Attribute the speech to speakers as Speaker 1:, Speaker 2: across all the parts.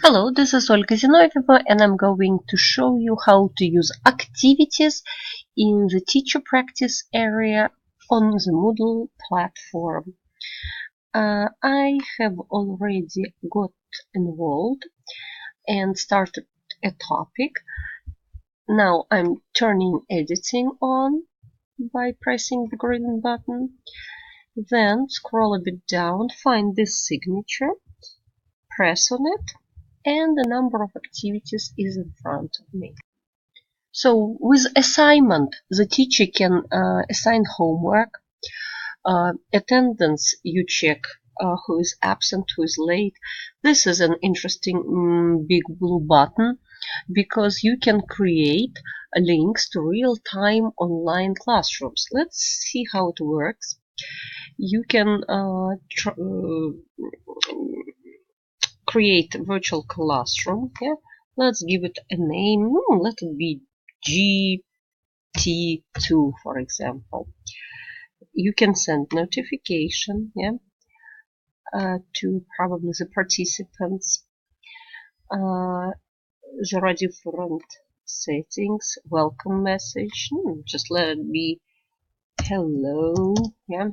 Speaker 1: Hello, this is Olga Zinoveva, and I'm going to show you how to use activities in the teacher practice area on the Moodle platform. I have already got enrolled and started a topic. Now I'm turning editing on by pressing the green button. Then scroll a bit down, find this signature, press on it, and the number of activities is in front of me. So with assignment, the teacher can assign homework, attendance, you check who is absent, who is late. This is an interesting big blue button because you can create links to real-time online classrooms. Let's see how it works. You can create a virtual classroom. Yeah, let's give it a name. Let it be GT2, for example. You can send notification, to probably the participants. There are different settings. Welcome message. Just let it be hello. Yeah.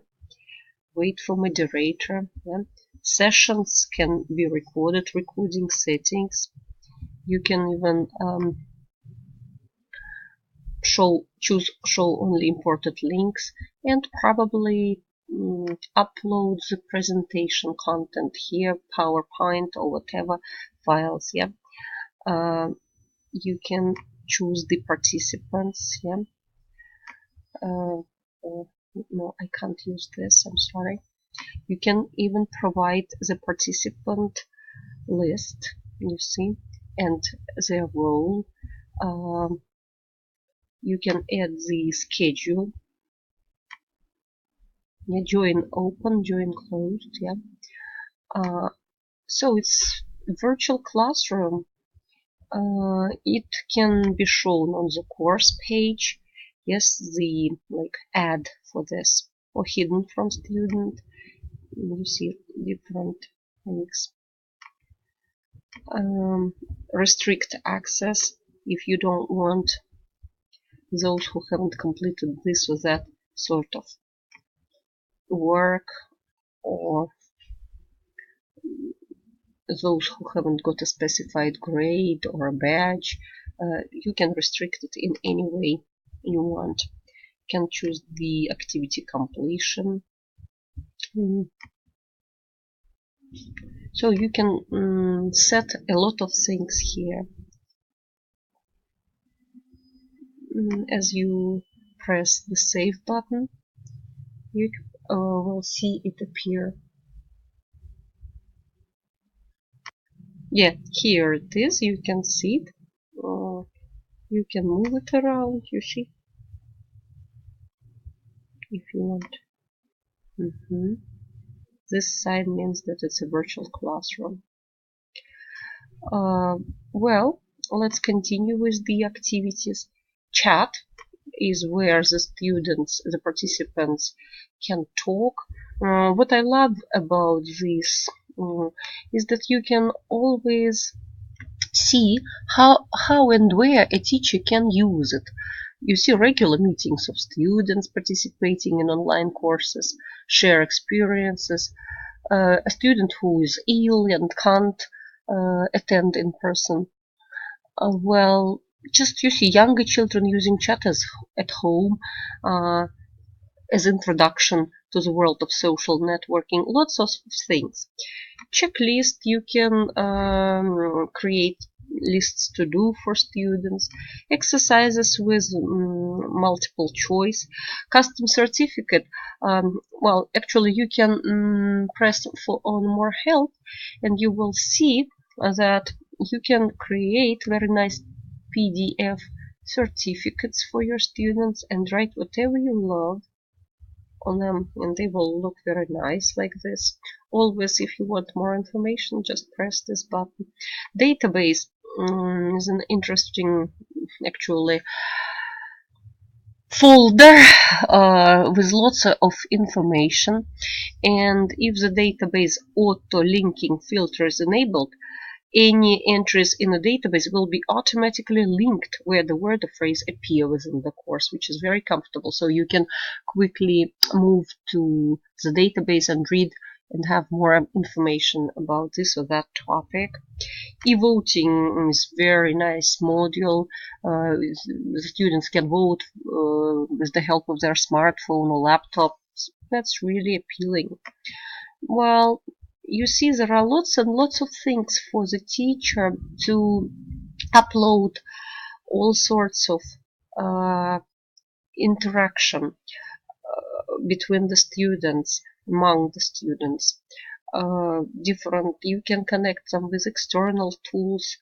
Speaker 1: Wait for moderator. Yeah. Sessions can be recorded. Recording settings. You can even choose show only imported links, and probably upload the presentation content here, PowerPoint or whatever files. Yeah, you can choose the participants. Yeah, no, I can't use this. I'm sorry. You can even provide the participant list. You see, and their role. You can add the schedule. Yeah, join open, join closed. Yeah. So it's virtual classroom. It can be shown on the course page. Yes, the ad for this, or hidden from student. You see different things. Restrict access if you don't want those who haven't completed this or that sort of work, or those who haven't got a specified grade or a badge. You can restrict it in any way you want. You can choose the activity completion. So you can set a lot of things here. As you press the save button, you will see it appear. Yeah, here it is. You can see it. You can move it around, you see, if you want. This side means that it's a virtual classroom. Well, let's continue with the activities. Chat is where the students, the participants, can talk. What I love about this is that you can always see how and where a teacher can use it. You see regular meetings of students participating in online courses, share experiences. A student who is ill and can't attend in person. Well, just you see younger children using chat at home as introduction to the world of social networking. Lots of things. Checklist, you can create lists to do for students, exercises with multiple choice, custom certificate. Well, actually you can press on more help, and you will see that you can create very nice PDF certificates for your students and write whatever you love on them, and they will look very nice like this. Always, if you want more information, just press this button. Database is an interesting, actually, folder with lots of information, and if the database auto linking filter is enabled, Any entries in a database will be automatically linked where the word or phrase appear within the course, which is very comfortable. So you can quickly move to the database and read and have more information about this or that topic. E-voting is very nice module. The students can vote with the help of their smartphone or laptop. That's really appealing. Well, you see, there are lots and lots of things for the teacher to upload, all sorts of interaction between the students, among the students. You can connect them with external tools.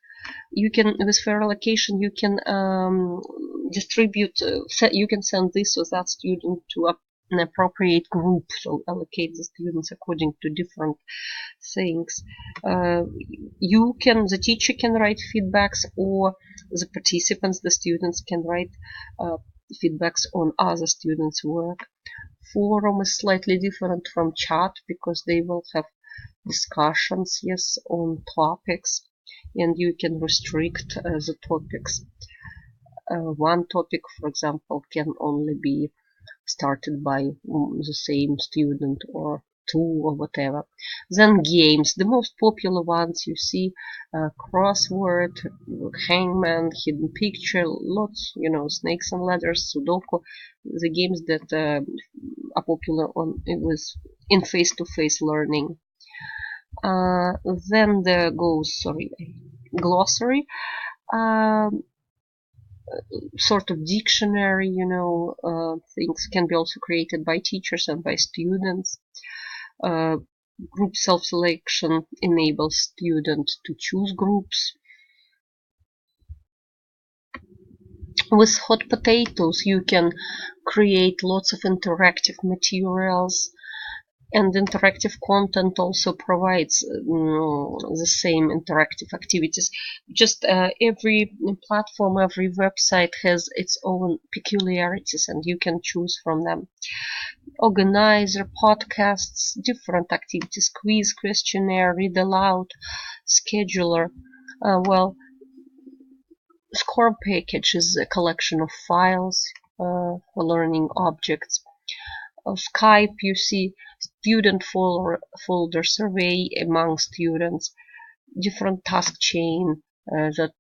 Speaker 1: You can, with fair allocation, you can distribute, you can send this or that student to an appropriate group, so allocate the students according to different things. The teacher can write feedbacks, or the participants, the students, can write feedbacks on other students' work. Forum is slightly different from chat because they will have discussions, yes, on topics, and you can restrict the topics. One topic, for example, can only be started by the same student or two or whatever. Then games, the most popular ones you see, crossword, hangman, hidden picture, lots, snakes and ladders, Sudoku, the games that are popular in face-to-face learning. Then there goes, glossary, sort of dictionary, things can be also created by teachers and by students. Group self-selection enables students to choose groups. With hot potatoes, you can create lots of interactive materials, and interactive content also provides the same interactive activities. Just every platform, every website has its own peculiarities, and you can choose from them. Organizer, podcasts, different activities, quiz, questionnaire, read aloud, scheduler. Score package is a collection of files for learning objects. Skype, you see, student folder survey among students, different task chain that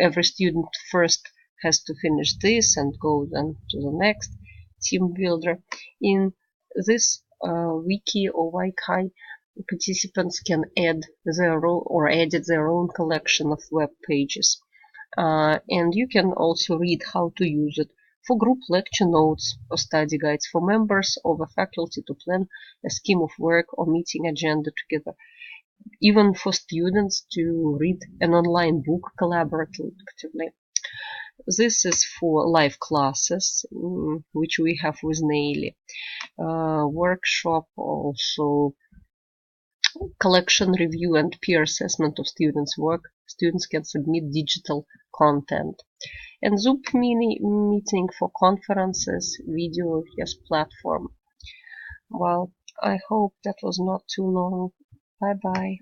Speaker 1: every student first has to finish this and go then to the next. Team builder. In this wiki or Wiki, participants can add their own or edit their own collection of web pages, and you can also read how to use it for group lecture notes or study guides for members of a faculty to plan a scheme of work or meeting agenda together, even for students to read an online book collaboratively. This is for live classes, which we have with Neili. Workshop, also collection review and peer assessment of students' work. Students can submit digital content. And Zoom meeting for conferences, video, yes, platform. Well, I hope that was not too long. Bye-bye.